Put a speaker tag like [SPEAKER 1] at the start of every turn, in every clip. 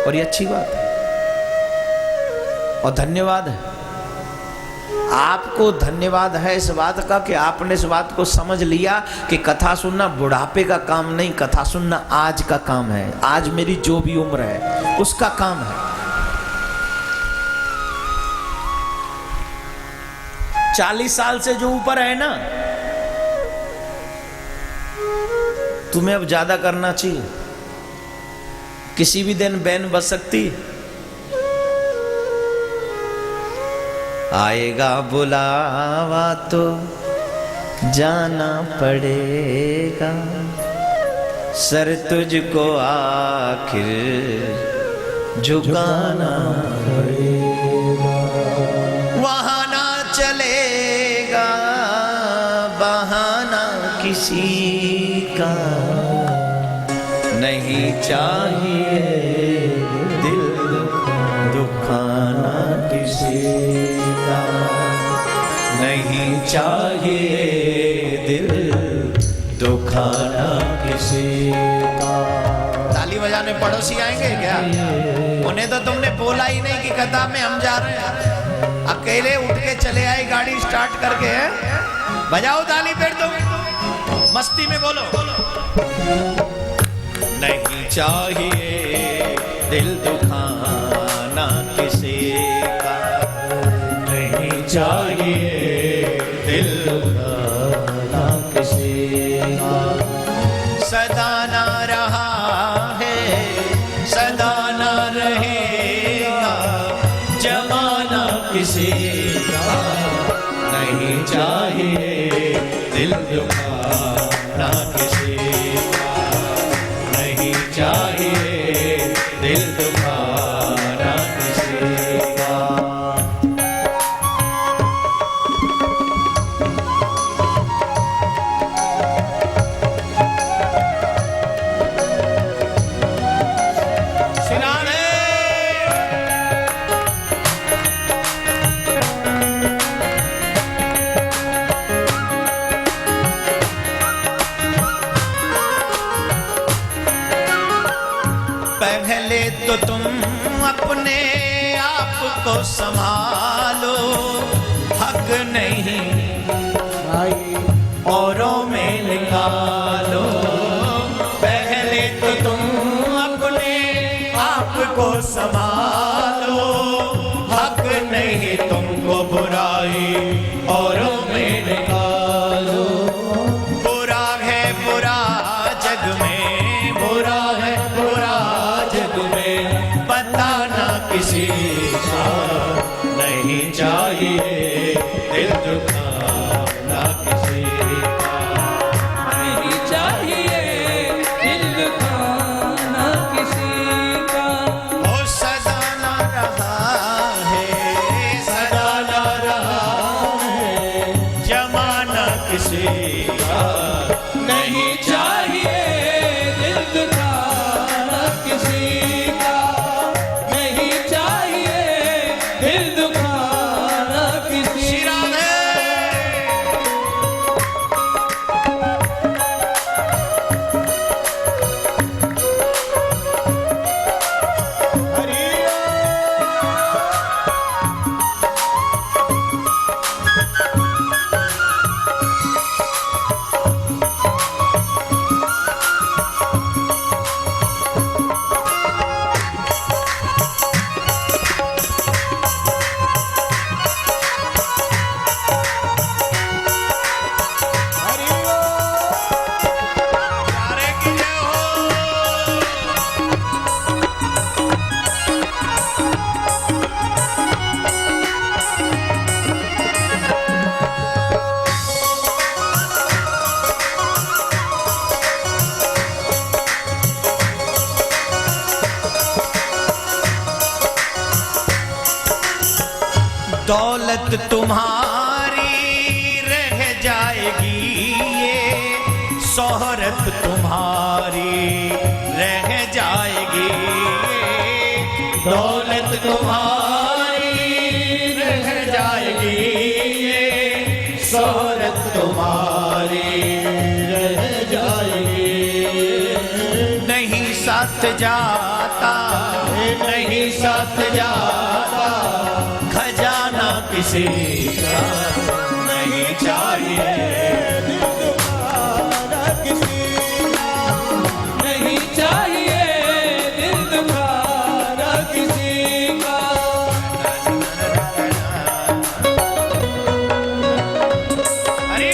[SPEAKER 1] और ये अच्छी बात है और धन्यवाद है आपको। धन्यवाद है इस बात का कि आपने इस बात को समझ लिया कि कथा सुनना बुढ़ापे का काम नहीं, कथा सुनना आज का काम है। आज मेरी जो भी उम्र है उसका काम है। 40 साल से जो ऊपर है ना, तुम्हें अब ज्यादा करना चाहिए। किसी भी दिन बैन बच सकती है। आएगा बुलावा तो जाना पड़ेगा, सर तुझको आखिर झुकाना पड़ेगा। वहां ना चलेगा बहाना किसी का, नहीं चाहिए दिल दुखाना किसी का, नहीं चाहिए दिल दुखाना किसी का। ताली बजाने पड़ोसी आएंगे क्या? उन्हें तो तुमने बोला ही नहीं कि कथा में हम जा रहे हैं। अकेले उठ के चले आए गाड़ी स्टार्ट करके। बजाओ ताली फिर तुम मस्ती में बोलो। नहीं चाहिए दिल दुखाना किसी का, नहीं चाहिए दिल दुखाना किसी का। सदा ना रहा है सदा ना रहेगा जमाना किसी का, नहीं चाहिए दिल दुखाना किसी का, नहीं चाहिए दिल दुखाना किसी का। पहले तो तुम अपने आप को संभालो, हक नहीं औरों में निकालो। पहले तो तुम अपने आप को संभालो, हक नहीं तुमको बुराई औरों में निकालो। बुरा है बुरा जग में, बुरा है बुरा जग में, बताना किसी का, नहीं चाहिए दिल दुखाना किसी का,
[SPEAKER 2] नहीं चाहिए दिल दुखाना किसी का।
[SPEAKER 1] वो सदा ना रहा है सदा ना रहा है जमाना किसी का,
[SPEAKER 2] नहीं चाहिए दिल दुखाना किसी का, नहीं चाहिए दिल दुखाना किसी का।
[SPEAKER 1] दौलत तुम्हारी रह जाएगी, ये शोहरत तुम्हारी रह जाएगी, ये दौलत तुम्हारी रह जाएगी, ये शोहरत तुम्हारी रह जाएगी। नहीं सा साथ जाता, नहीं साथ जाता खजाना किसी का नहीं चाहिए।
[SPEAKER 2] नहीं चाहिए दिल दुखाना किसी का।
[SPEAKER 1] हरि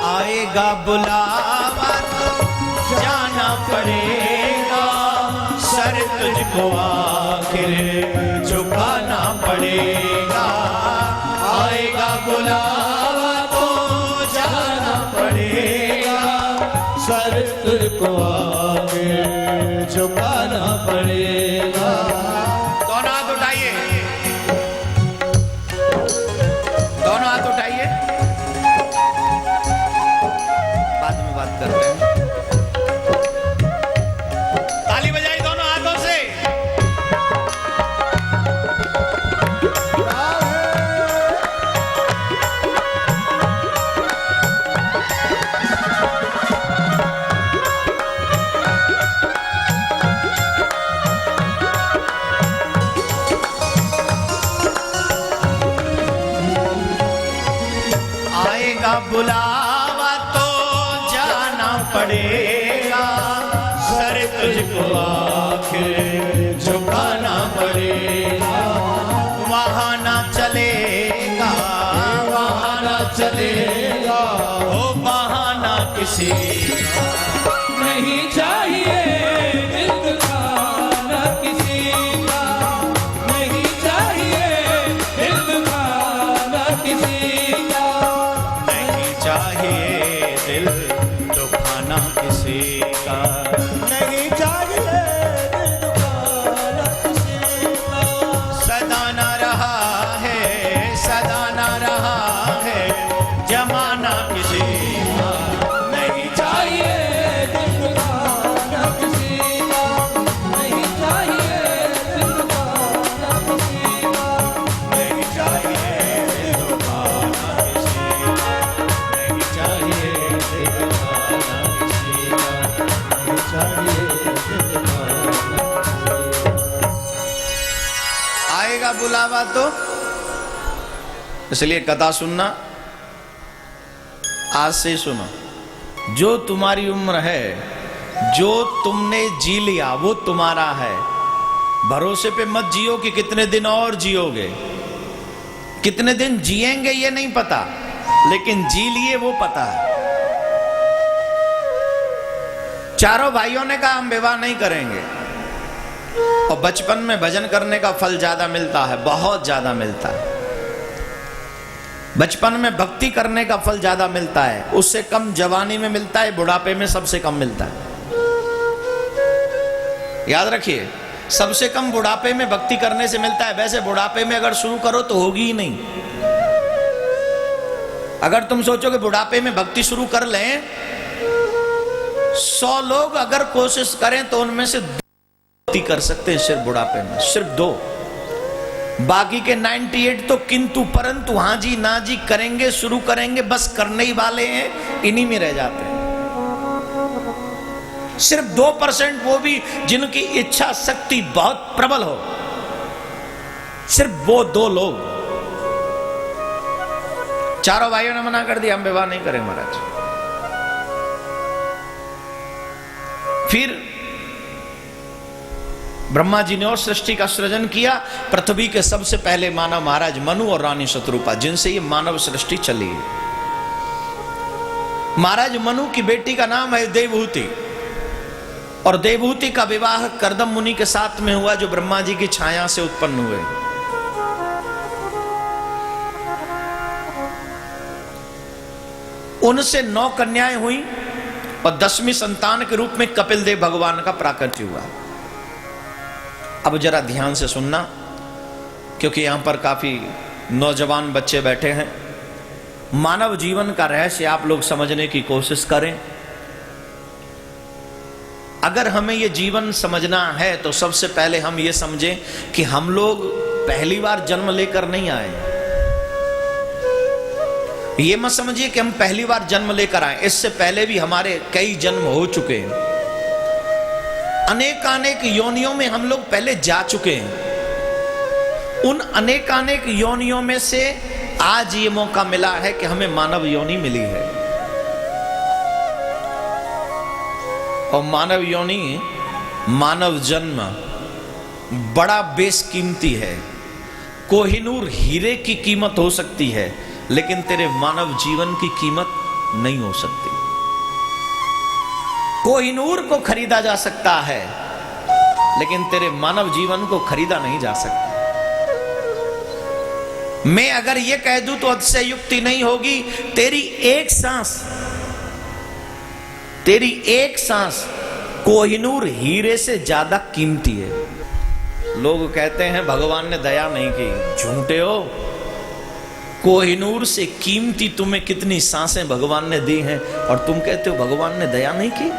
[SPEAKER 1] आएगा बुलावा तो जाना पड़ेगा, सर तुझको आखिर झुकाना पड़ेगा। आएगा बुलावा तो जाना पड़ेगा,
[SPEAKER 2] सर तुझको आगे झुकाना पड़ेगा।
[SPEAKER 1] दोनों हाथ उठाइए, दोनों हाथ उठाइए, बाद में बात करते हैं। ताली बजाई दोनों हाथों से। आएगा बुलावा तो जाना पड़ेगा, सर तुझको आखिर झुकाना पड़ेगा। वहाँ ना चलेगा, वहाँ ना चलेगा वो बहाना किसी का
[SPEAKER 2] नहीं चाहिए दिल दुखाना किसी का। नहीं चाहिए दिल दुखाना किसी का।
[SPEAKER 1] नहीं चाहिए दिल दुखाना किसी का।
[SPEAKER 2] नहीं चाहिए दिल दुखाना किसी का।
[SPEAKER 1] सदा ना रहा है, सदा ना रहा है जमाना किसी का। नहीं चाहिए
[SPEAKER 2] दिल दुखाना किसी का। नहीं चाहिए दिल दुखाना किसी का।
[SPEAKER 1] नहीं चाहिए दिल दुखाना किसी का। नहीं चाहिए दिल दुखाना किसी का।
[SPEAKER 2] नहीं चाहिए दिल दुखाना किसी का।
[SPEAKER 1] आएगा बुलावा तो, इसलिए कथा सुनना आज से ही सुनो। जो तुम्हारी उम्र है, जो तुमने जी लिया वो तुम्हारा है। भरोसे पे मत जियो कि कितने दिन और जियोगे। कितने दिन जिएंगे ये नहीं पता, लेकिन जी लिए वो पता है। चारों भाइयों ने कहा हम विवाह नहीं करेंगे, और बचपन में भजन करने का फल ज्यादा मिलता है, बहुत ज्यादा मिलता है। बचपन में भक्ति करने का फल ज्यादा मिलता है, उससे कम जवानी में मिलता है, बुढ़ापे में सबसे कम मिलता है। याद रखिए, सबसे कम बुढ़ापे में भक्ति करने से मिलता है। वैसे बुढ़ापे में अगर शुरू करो तो होगी ही नहीं। अगर तुम सोचो कि बुढ़ापे में भक्ति शुरू कर लें, 100 लोग अगर कोशिश करें तो उनमें से 2 भक्ति कर सकते हैं सिर्फ बुढ़ापे में, सिर्फ 2। बाकी के 98 तो किंतु परंतु हाँ जी ना जी करेंगे, शुरू करेंगे, बस करने ही वाले हैं, इन्हीं में रह जाते हैं। सिर्फ 2% वो भी जिनकी इच्छा शक्ति बहुत प्रबल हो, सिर्फ वो 2 लोग। चारों भाइयों ने मना कर दिया, हम विवाह नहीं करें महाराज। फिर ब्रह्मा जी ने और सृष्टि का सृजन किया। पृथ्वी के सबसे पहले मानव महाराज मनु और रानी शत्रुपा, जिनसे ये मानव सृष्टि चली है। महाराज मनु की बेटी का नाम है देवहूति, और देवहूति का विवाह कर्दम मुनि के साथ में हुआ, जो ब्रह्मा जी की छाया से उत्पन्न हुए। उनसे 9 कन्याएं हुई, और 10वीं संतान के रूप में कपिल देव भगवान का प्राकट्य हुआ। अब जरा ध्यान से सुनना, क्योंकि यहां पर काफी नौजवान बच्चे बैठे हैं, मानव जीवन का रहस्य आप लोग समझने की कोशिश करें। अगर हमें ये जीवन समझना है तो सबसे पहले हम ये समझें कि हम लोग पहली बार जन्म लेकर नहीं आए। ये मत समझिए कि हम पहली बार जन्म लेकर आए, इससे पहले भी हमारे कई जन्म हो चुके हैं। अनेकानेक योनियों में हम लोग पहले जा चुके हैं। उन अनेकानेक योनियों में से आज ये मौका मिला है कि हमें मानव योनि मिली है। और मानव योनि, मानव जन्म बड़ा बेशकीमती है। कोहिनूर हीरे की कीमत हो सकती है, लेकिन तेरे मानव जीवन की कीमत नहीं हो सकती। कोहिनूर को खरीदा जा सकता है, लेकिन तेरे मानव जीवन को खरीदा नहीं जा सकता। मैं अगर यह कह दूं तो अतिशयोक्ति नहीं होगी, तेरी एक सांस कोहिनूर हीरे से ज्यादा कीमती है। लोग कहते हैं भगवान ने दया नहीं की, झूठे हो। कोहिनूर से कीमती तुम्हें कितनी सांसें भगवान ने दी हैं और तुम कहते हो भगवान ने दया नहीं की।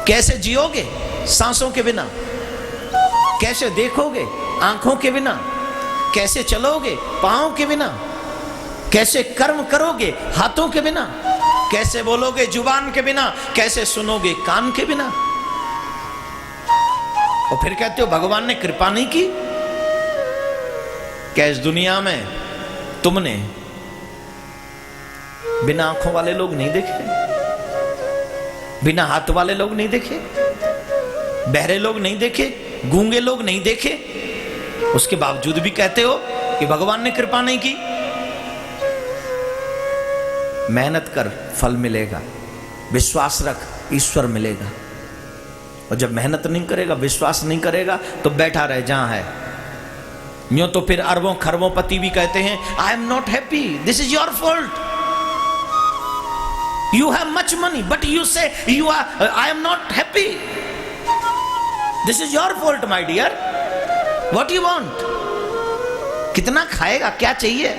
[SPEAKER 1] कैसे जियोगे सांसों के बिना? कैसे देखोगे आंखों के बिना? कैसे चलोगे पांव के बिना? कैसे कर्म करोगे हाथों के बिना? कैसे बोलोगे जुबान के बिना? कैसे सुनोगे कान के बिना? और फिर कहते हो भगवान ने कृपा नहीं की। क्या इस दुनिया में तुमने बिना आंखों वाले लोग नहीं देखे? बिना हाथ वाले लोग नहीं देखे? बहरे लोग नहीं देखे? गूंगे लोग नहीं देखे? उसके बावजूद भी कहते हो कि भगवान ने कृपा नहीं की। मेहनत कर, फल मिलेगा। विश्वास रख, ईश्वर मिलेगा। और जब मेहनत नहीं करेगा, विश्वास नहीं करेगा, तो बैठा रहे जहां है। यूं तो फिर अरबों खरबों पति भी कहते हैं I am not happy, this is your fault. You have much money but you say you are I am not happy, this is your fault my dear. What you want? कितना खाएगा, क्या चाहिए?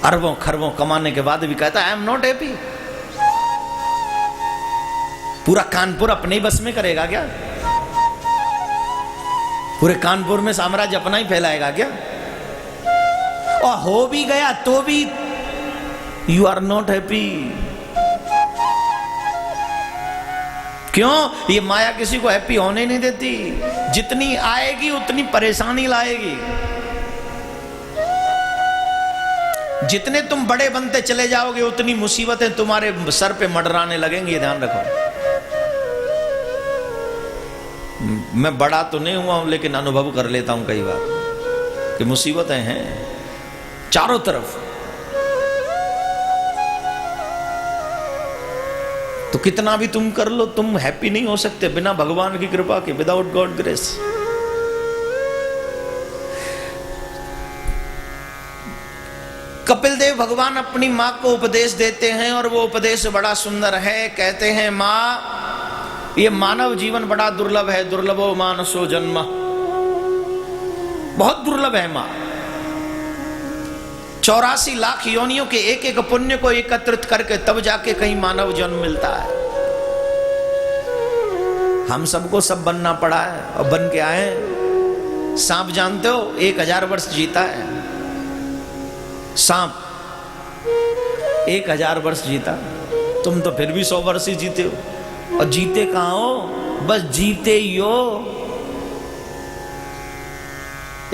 [SPEAKER 1] अरबों खरबों कमाने के बाद भी कहता है आई एम नॉट हैप्पी। पूरा कानपुर अपने ही बस में करेगा क्या? पूरे कानपुर में साम्राज्य अपना ही फैलाएगा क्या? और हो भी गया तो भी यू आर नॉट हैप्पी। क्यों? ये माया किसी को हैप्पी होने नहीं देती। जितनी आएगी उतनी परेशानी लाएगी। जितने तुम बड़े बनते चले जाओगे उतनी मुसीबतें तुम्हारे सर पे मंडराने लगेंगी। ध्यान रखो। मैं बड़ा तो नहीं हुआ हूं, लेकिन अनुभव कर लेता हूं कई बार कि मुसीबतें हैं चारों तरफ। तो कितना भी तुम कर लो, तुम हैप्पी नहीं हो सकते बिना भगवान की कृपा के, without God grace. Kapil Dev भगवान अपनी मां को उपदेश देते हैं और वो उपदेश बड़ा सुंदर है। कहते हैं मां, ये मानव जीवन बड़ा दुर्लभ है। दुर्लभो मानसो जन्म, बहुत दुर्लभ है मां। 84 लाख योनियों के एक एक पुण्य को एकत्रित करके तब जाके कहीं मानव जन्म मिलता है। हम सबको सब बनना पड़ा है और बन के आए। सांप जानते हो 1000 वर्ष जीता है। सांप 1000 वर्ष जीता, तुम तो फिर भी 100 वर्ष ही जीते हो। और जीते कहां हो? बस जीते ही हो।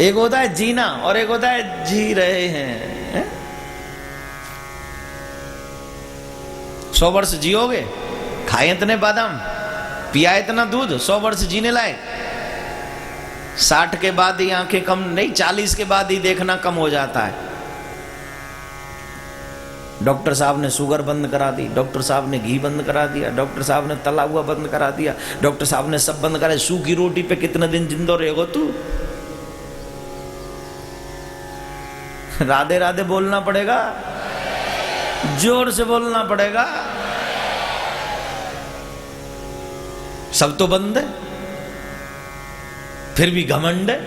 [SPEAKER 1] एक होता है जीना और एक होता है जी रहे हैं। 100 वर्ष जियोगे, खाए इतने बादाम, पिया इतना दूध, 100 वर्ष जीने लायक। 60 के बाद ही आंखें कम नहीं, 40 के बाद ही देखना कम हो जाता है। डॉक्टर साहब ने शुगर बंद करा दी, डॉक्टर साहब ने घी बंद करा दिया, डॉक्टर साहब ने तला हुआ बंद करा दिया, डॉक्टर साहब ने सब बंद करा। सूखी रोटी पे कितने दिन जिंदा रहेगा तू? राधे राधे बोलना पड़ेगा, जोर से बोलना पड़ेगा। सब तो बंद है, फिर भी घमंड है।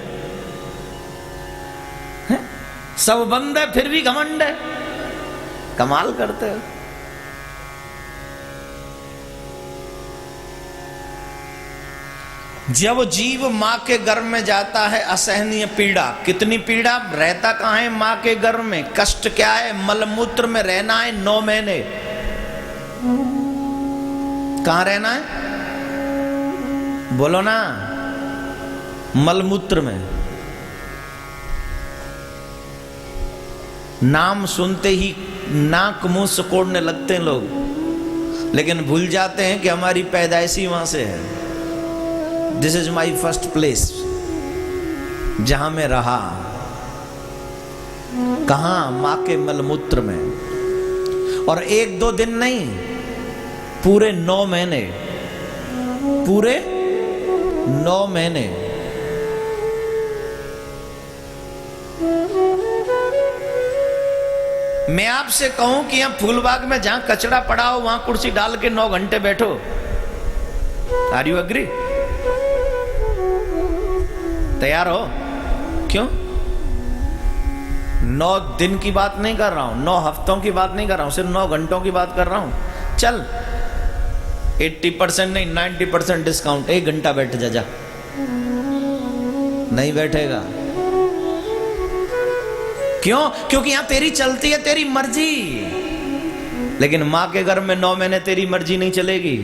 [SPEAKER 1] सब बंद है फिर भी घमंड है। कमाल करते हो। जब जीव मां के गर्भ में जाता है, असहनीय पीड़ा। कितनी पीड़ा, रहता कहां है मां के गर्भ में। कष्ट क्या है, मलमूत्र में रहना है 9 महीने। कहां रहना है, बोलो ना, मलमूत्र में। नाम सुनते ही नाक मुंह सिकोड़ने लगते हैं लोग, लेकिन भूल जाते हैं कि हमारी पैदाइश ही वहां से है। This is my first place, जहां मैं रहा। कहां, मां के मलमूत्र में। और 1-2 दिन नहीं, पूरे 9 महीने, पूरे 9 महीने। मैं आपसे कहूं कि यहां फूलबाग में जहां कचरा पड़ा हो वहां कुर्सी डाल के 9 घंटे बैठो। Are you agree? तैयार हो? क्यों? 9 दिन की बात नहीं कर रहा हूं, 9 हफ्तों की बात नहीं कर रहा हूं, सिर्फ 9 घंटों की बात कर रहा हूं। चल 80% नहीं 90% डिस्काउंट, 1 घंटा बैठ जा। नहीं बैठेगा। क्यों? क्योंकि यहां तेरी चलती है तेरी मर्जी, लेकिन मां के घर में 9 महीने तेरी मर्जी नहीं चलेगी।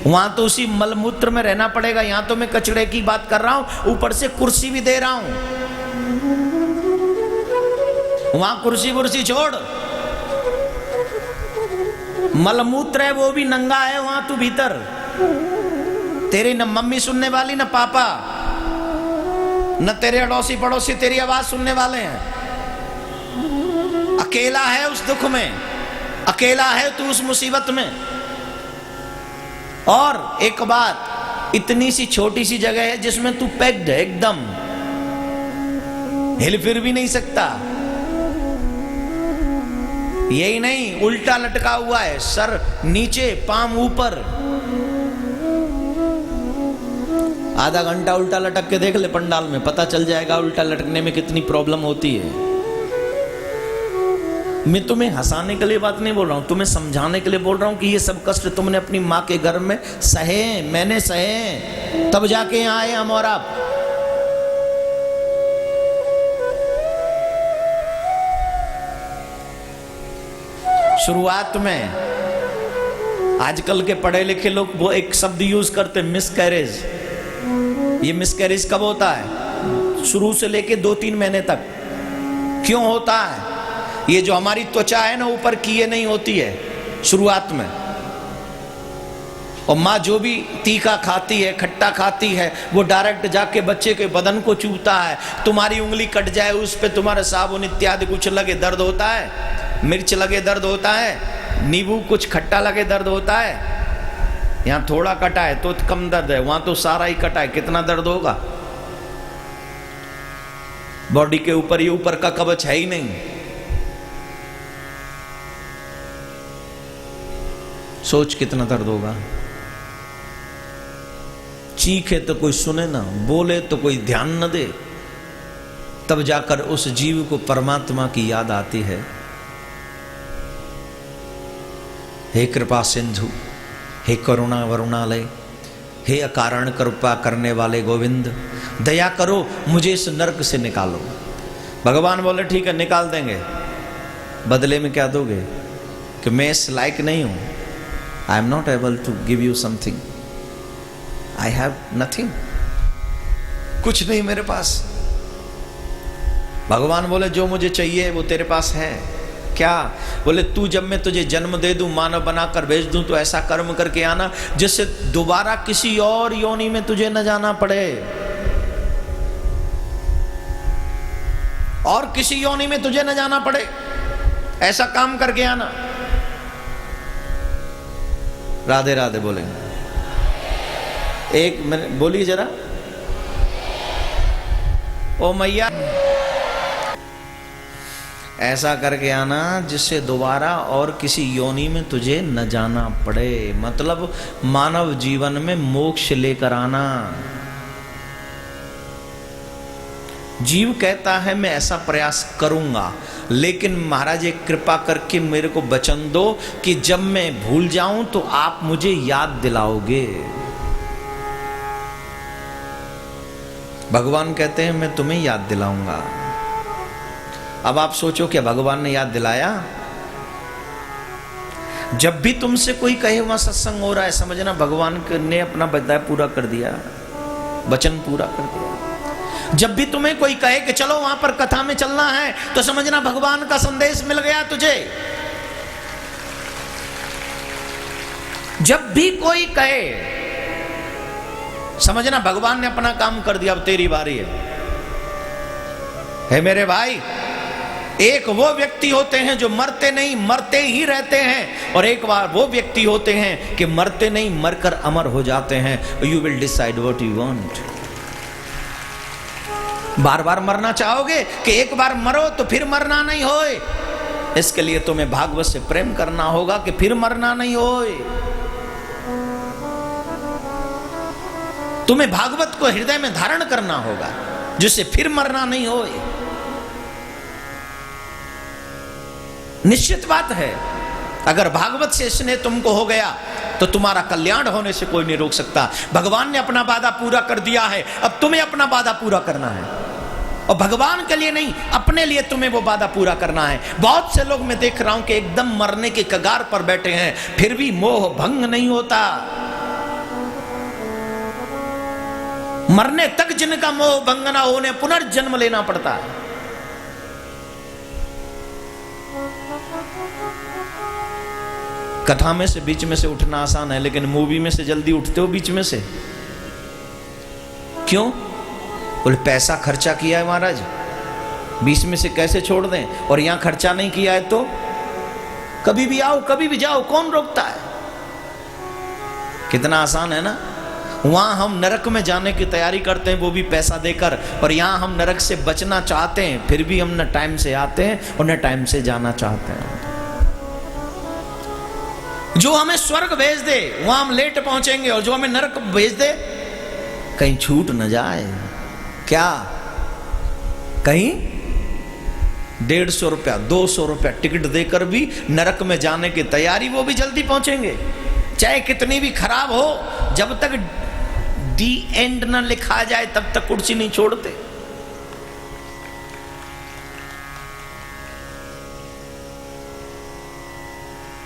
[SPEAKER 1] वहां तो उसी मलमूत्र में रहना पड़ेगा। यहां तो मैं कचड़े की बात कर रहा हूं, ऊपर से कुर्सी भी दे रहा हूं। वहां कुर्सी वुर्सी छोड़, मलमूत्र है वो भी नंगा है वहां, तू भीतर। तेरी न मम्मी सुनने वाली न पापा, न तेरे अड़ोसी पड़ोसी तेरी आवाज सुनने वाले हैं। अकेला है उस दुख में, अकेला है तू उस मुसीबत में। और एक बात, इतनी सी छोटी सी जगह है जिसमें तू पैक्ड है एकदम, हिल फिर भी नहीं सकता। यही नहीं, उल्टा लटका हुआ है, सर नीचे पांव ऊपर। आधा घंटा उल्टा लटक के देख ले पंडाल में, पता चल जाएगा उल्टा लटकने में कितनी प्रॉब्लम होती है। मैं तुम्हें हंसाने के लिए बात नहीं बोल रहा हूं, तुम्हें समझाने के लिए बोल रहा हूं कि ये सब कष्ट तुमने अपनी मां के गर्भ में सहे, मैंने सहे, तब जाके यहां आए हम और आप। शुरुआत में आजकल के पढ़े लिखे लोग वो एक शब्द यूज करते, मिसकैरेज। ये मिसकैरेज कब होता है? शुरू से लेके 2-3 महीने तक। क्यों होता है? ये जो हमारी त्वचा है ना ऊपर की, ये नहीं होती है शुरुआत में। और माँ जो भी तीखा खाती है, खट्टा खाती है, वो डायरेक्ट जाके बच्चे के बदन को चूता है। तुम्हारी उंगली कट जाए, उस पे तुम्हारा साबुन इत्यादि कुछ लगे, दर्द होता है। मिर्च लगे, दर्द होता है। नींबू कुछ खट्टा लगे, दर्द होता है। यहाँ थोड़ा कटा है तो कम दर्द है, वहां तो सारा ही कटा है, कितना दर्द होगा। बॉडी के ऊपर ये ऊपर का कवच है ही नहीं। सोच कितना दर्द होगा। चीखे तो कोई सुने ना, बोले तो कोई ध्यान न दे, तब जाकर उस जीव को परमात्मा की याद आती है। हे कृपा सिंधु, हे करुणा वरुणालय, हे अकारण कृपा करने वाले गोविंद, दया करो मुझे इस नरक से निकालो। भगवान बोले ठीक है निकाल देंगे, बदले में क्या दोगे? कि मैं इस लायक नहीं हूं, I am not able to give you something, I have nothing, कुछ नहीं मेरे पास। भगवान बोले जो मुझे चाहिए वो तेरे पास है। क्या? बोले तू जब मैं तुझे जन्म दे दूं, मानव बनाकर भेज दूं, तो ऐसा कर्म करके आना जिससे दोबारा किसी और योनि में तुझे न जाना पड़े, और किसी योनि में तुझे न जाना पड़े, ऐसा काम करके आना। राधे राधे बोलेंगे। एक मिनट बोलिए जरा। ओ मैया, ऐसा करके आना जिससे दोबारा और किसी योनि में तुझे न जाना पड़े। मतलब मानव जीवन में मोक्ष लेकर आना। जीव कहता है मैं ऐसा प्रयास करूंगा, लेकिन महाराज एक कृपा करके मेरे को वचन दो कि जब मैं भूल जाऊं तो आप मुझे याद दिलाओगे। भगवान कहते हैं मैं तुम्हें याद दिलाऊंगा। अब आप सोचो क्या भगवान ने याद दिलाया? जब भी तुमसे कोई कहे वहां सत्संग हो रहा है, समझना भगवान ने अपना बदाय पूरा कर दिया, वचन पूरा कर दिया। जब भी तुम्हें कोई कहे कि चलो वहां पर कथा में चलना है, तो समझना भगवान का संदेश मिल गया तुझे। जब भी कोई कहे, समझना भगवान ने अपना काम कर दिया, अब तेरी बारी है मेरे भाई। एक वो व्यक्ति होते हैं जो मरते नहीं, मरते ही रहते हैं, और एक बार वो व्यक्ति होते हैं कि मरते नहीं, मरकर अमर हो जाते हैं। You will decide what you want. बार बार मरना चाहोगे कि एक बार मरो तो फिर मरना नहीं होए? इसके लिए तुम्हें भागवत से प्रेम करना होगा कि फिर मरना नहीं होए। तुम्हें भागवत को हृदय में धारण करना होगा जिससे फिर मरना नहीं होए। निश्चित बात है, अगर भागवत से स्नेह तुमको हो गया तो तुम्हारा कल्याण होने से कोई नहीं रोक सकता। भगवान ने अपना वादा पूरा कर दिया है, अब तुम्हें अपना वादा पूरा करना है, और भगवान के लिए नहीं, अपने लिए तुम्हें वो वादा पूरा करना है। बहुत से लोग मैं देख रहा हूं कि एकदम मरने के कगार पर बैठे हैं, फिर भी मोह भंग नहीं होता। मरने तक जिनका मोह भंग ना होने पुनर्जन्म लेना पड़ता है। कथा में से बीच में से उठना आसान है, लेकिन मूवी में से जल्दी उठते हो बीच में से। क्यों? बोले पैसा खर्चा किया है महाराज, बीच में से कैसे छोड़ दें? और यहां खर्चा नहीं किया है तो कभी भी आओ कभी भी जाओ, कौन रोकता है? कितना आसान है ना। वहां हम नरक में जाने की तैयारी करते हैं, वो भी पैसा देकर, और यहां हम नरक से बचना चाहते हैं, फिर भी हम न टाइम से आते हैं और न टाइम से जाना चाहते हैं। जो हमें स्वर्ग भेज दे वहां हम लेट पहुंचेंगे, और जो हमें नरक भेज दे कहीं छूट न जाए। क्या कहीं 150 रुपया 200 रुपया टिकट देकर भी नरक में जाने की तैयारी, वो भी जल्दी पहुंचेंगे, चाहे कितनी भी खराब हो। जब तक दी एंड न लिखा जाए तब तक कुर्सी नहीं छोड़ते।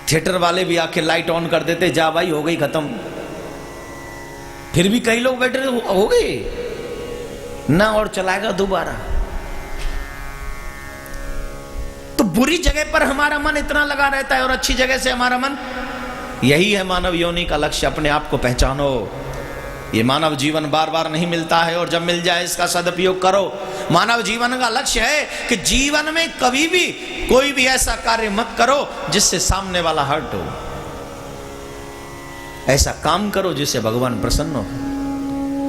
[SPEAKER 1] थिएटर वाले भी आके लाइट ऑन कर देते, जा भाई हो गई खत्म। फिर भी कई लोग बैठे हो गए ना, और चलाएगा दोबारा। तो बुरी जगह पर हमारा मन इतना लगा रहता है और अच्छी जगह से हमारा मन, यही है मानव योनि का लक्ष्य। अपने आप को पहचानो। ये मानव जीवन बार बार नहीं मिलता है, और जब मिल जाए इसका सदुपयोग करो। मानव जीवन का लक्ष्य है कि जीवन में कभी भी कोई भी ऐसा कार्य मत करो जिससे सामने वाला हर्ट हो। ऐसा काम करो जिससे भगवान प्रसन्न हो।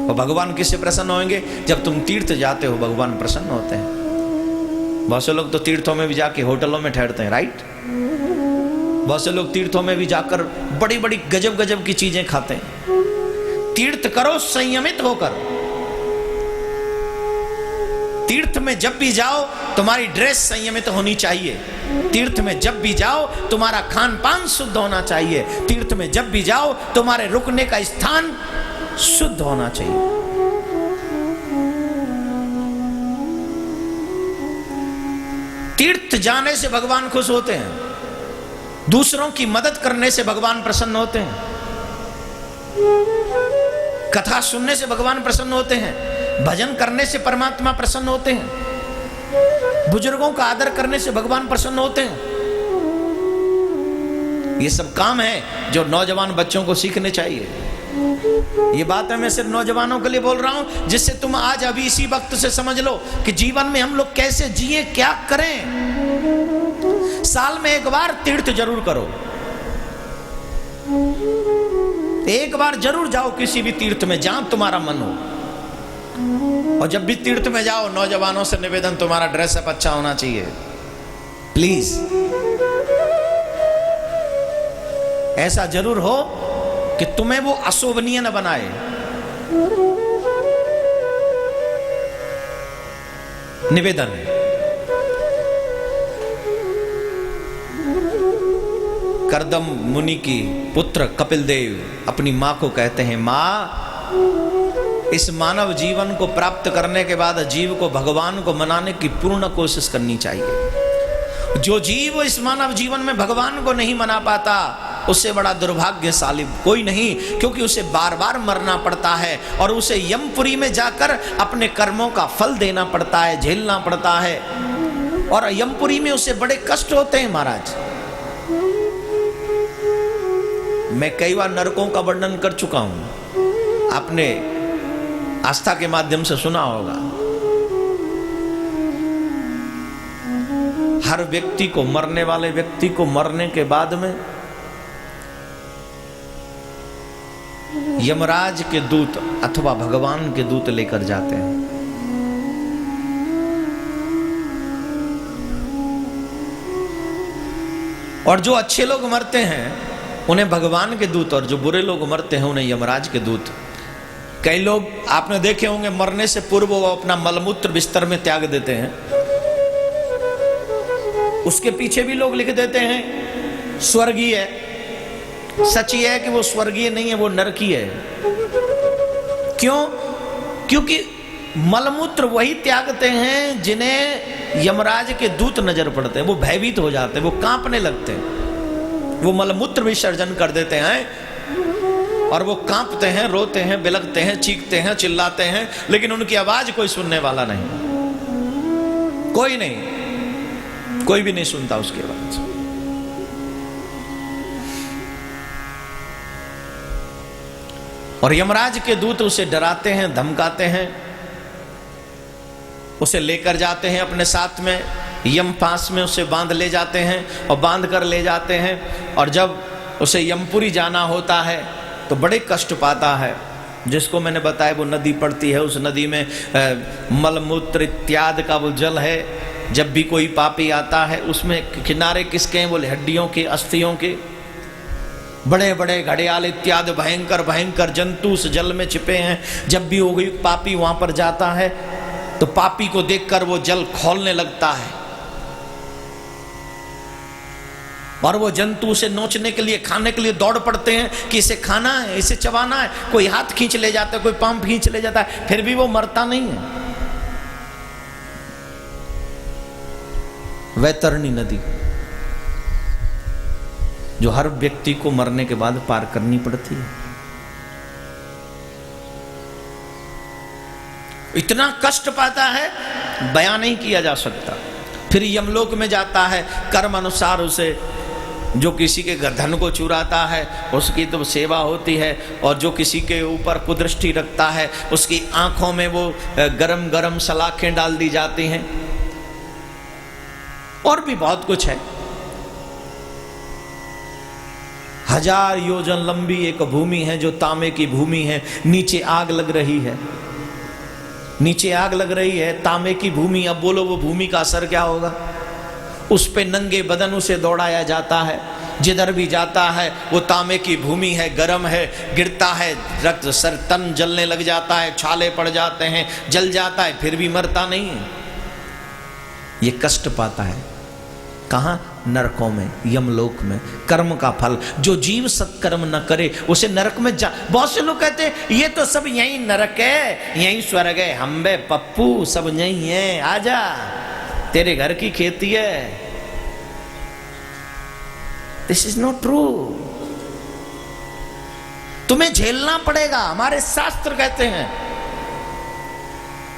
[SPEAKER 1] और भगवान किससे प्रसन्न होंगे? जब तुम तीर्थ जाते हो भगवान प्रसन्न होते हैं। बहुत से लोग तो तीर्थों में भी जाके होटलों में ठहरते हैं, राइट। बहुत से लोग तीर्थों में भी जाकर बड़ी बड़ी गजब गजब की चीजें खाते हैं। तीर्थ करो संयमित होकर। तीर्थ में जब भी जाओ तुम्हारी ड्रेस संयमित होनी चाहिए। तीर्थ में जब भी जाओ तुम्हारा खान पान शुद्ध होना चाहिए। तीर्थ में जब भी जाओ तुम्हारे रुकने का स्थान शुद्ध होना चाहिए। तीर्थ जाने से भगवान खुश होते हैं, दूसरों की मदद करने से भगवान प्रसन्न होते हैं, कथा सुनने से भगवान प्रसन्न होते हैं, भजन करने से परमात्मा प्रसन्न होते हैं, बुजुर्गों का आदर करने से भगवान प्रसन्न होते हैं। ये सब काम है जो नौजवान बच्चों को सीखने चाहिए। ये बात है मैं सिर्फ नौजवानों के लिए बोल रहा हूं, जिससे तुम आज अभी इसी वक्त से समझ लो कि जीवन में हम लोग कैसे जिए, क्या करें। साल में एक बार तीर्थ जरूर करो, एक बार जरूर जाओ किसी भी तीर्थ में जहां तुम्हारा मन हो। और जब भी तीर्थ में जाओ नौजवानों से निवेदन, तुम्हारा ड्रेसअप अच्छा होना चाहिए प्लीज। ऐसा जरूर हो कि तुम्हें वो अशोभनीय न बनाए। निवेदन है। करदम मुनि की पुत्र कपिल देव अपनी मां को कहते हैं, मां, इस मानव जीवन को प्राप्त करने के बाद जीव को भगवान को मनाने की पूर्ण कोशिश करनी चाहिए। जो जीव इस मानव जीवन में भगवान को नहीं मना पाता उससे बड़ा दुर्भाग्यशाली कोई नहीं, क्योंकि उसे बार बार मरना पड़ता है और उसे यमपुरी में जाकर अपने कर्मों का फल देना पड़ता है, झेलना पड़ता है, और यमपुरी में उसे बड़े कष्ट होते हैं। महाराज, मैं कई बार नरकों का वर्णन कर चुका हूं, आपने आस्था के माध्यम से सुना होगा। हर व्यक्ति को, मरने वाले व्यक्ति को मरने के बाद में यमराज के दूत अथवा भगवान के दूत लेकर जाते हैं। और जो अच्छे लोग मरते हैं उन्हें भगवान के दूत, और जो बुरे लोग मरते हैं उन्हें यमराज के दूत। कई लोग आपने देखे होंगे मरने से पूर्व वो अपना मलमूत्र बिस्तर में त्याग देते हैं, उसके पीछे भी लोग लिख देते हैं स्वर्गीय है। सच ये है कि वो स्वर्गीय नहीं है, वो नरकीय है। क्यों? क्योंकि मलमूत्र वही त्यागते हैं जिन्हें यमराज के दूत नजर पड़ते हैं। वो भयभीत हो जाते हैं, वो कांपने लगते हैं, वो मलमूत्र विसर्जन कर देते हैं और वो कांपते हैं, रोते हैं, बिलखते हैं, चीखते हैं, चिल्लाते हैं, लेकिन उनकी आवाज कोई सुनने वाला नहीं, कोई नहीं, कोई भी नहीं सुनता उसकी आवाज। और यमराज के दूत उसे डराते हैं, धमकाते हैं, उसे लेकर जाते हैं अपने साथ में, यम पास में उसे बांध ले जाते हैं और बांध कर ले जाते हैं। और जब उसे यमपुरी जाना होता है तो बड़े कष्ट पाता है। जिसको मैंने बताया वो नदी पड़ती है, उस नदी में मलमूत्र इत्यादि का वो जल है। जब भी कोई पापी आता है उसमें किनारे किसके हैं? बोले हड्डियों के, अस्थियों के। बड़े बड़े घड़ियाल इत्यादि भयंकर भयंकर जंतु उस जल में छिपे हैं। जब भी वो पापी वहां पर जाता है तो पापी को देखकर वो जल खौलने लगता है और वो जंतु उसे नोचने के लिए, खाने के लिए दौड़ पड़ते हैं कि इसे खाना है, इसे चबाना है। कोई हाथ खींच ले जाता है, कोई पांव खींच ले जाता है, फिर भी वो मरता नहीं है। वैतरणी नदी जो हर व्यक्ति को मरने के बाद पार करनी पड़ती है। इतना कष्ट पाता है, बयान नहीं किया जा सकता। फिर यमलोक में जाता है, कर्म अनुसार उसे, जो किसी के धन को चुराता है उसकी तो सेवा होती है, और जो किसी के ऊपर कुदृष्टि रखता है उसकी आंखों में वो गरम गरम सलाखें डाल दी जाती हैं, और भी बहुत कुछ है। 1000 योजन लंबी एक भूमि है जो तांबे की भूमि है। नीचे आग लग रही है, नीचे आग लग रही है, तांबे की भूमि। अब बोलो वो भूमि का असर क्या होगा? उस पे नंगे बदन उसे दौड़ाया जाता है, जिधर भी जाता है वो तांबे की भूमि है, गर्म है, गिरता है, रक्त सर तन जलने लग जाता है, छाले पड़ जाते हैं, जल जाता है, फिर भी मरता नहीं है। ये कष्ट पाता है कहां? नरकों में, यमलोक में। कर्म का फल, जो जीव सत्कर्म न करे उसे नरक में जा। बहुत से लोग कहते हैं ये तो सब यही नरक है, यही स्वर्ग है, हम बे पप्पू सब यही है, आजा तेरे घर की खेती है। This is not true. तुम्हें झेलना पड़ेगा। हमारे शास्त्र कहते हैं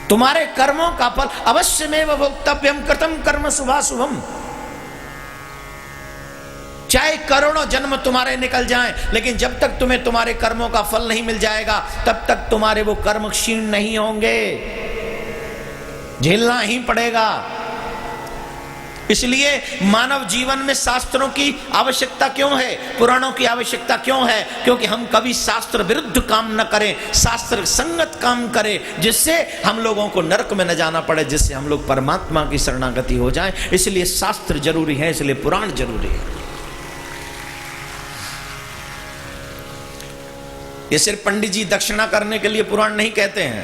[SPEAKER 1] तुम्हारे कर्मों का फल अवश्यमेव भोक्तव्यम कृतं कर्म शुभाशुभम। चाहे करोड़ों जन्म तुम्हारे निकल जाएं, लेकिन जब तक तुम्हें तुम्हारे कर्मों का फल नहीं मिल जाएगा तब तक तुम्हारे वो कर्म क्षीण नहीं होंगे, झेलना ही पड़ेगा। इसलिए मानव जीवन में शास्त्रों की आवश्यकता क्यों है, पुराणों की आवश्यकता क्यों है? क्योंकि हम कभी शास्त्र विरुद्ध काम न करें, शास्त्र संगत काम करें, जिससे हम लोगों को नरक में न जाना पड़े, जिससे हम लोग परमात्मा की शरणागति हो जाएं। इसलिए शास्त्र जरूरी है, इसलिए पुराण जरूरी है। ये सिर्फ पंडित जी दक्षिणा करने के लिए पुराण नहीं कहते हैं।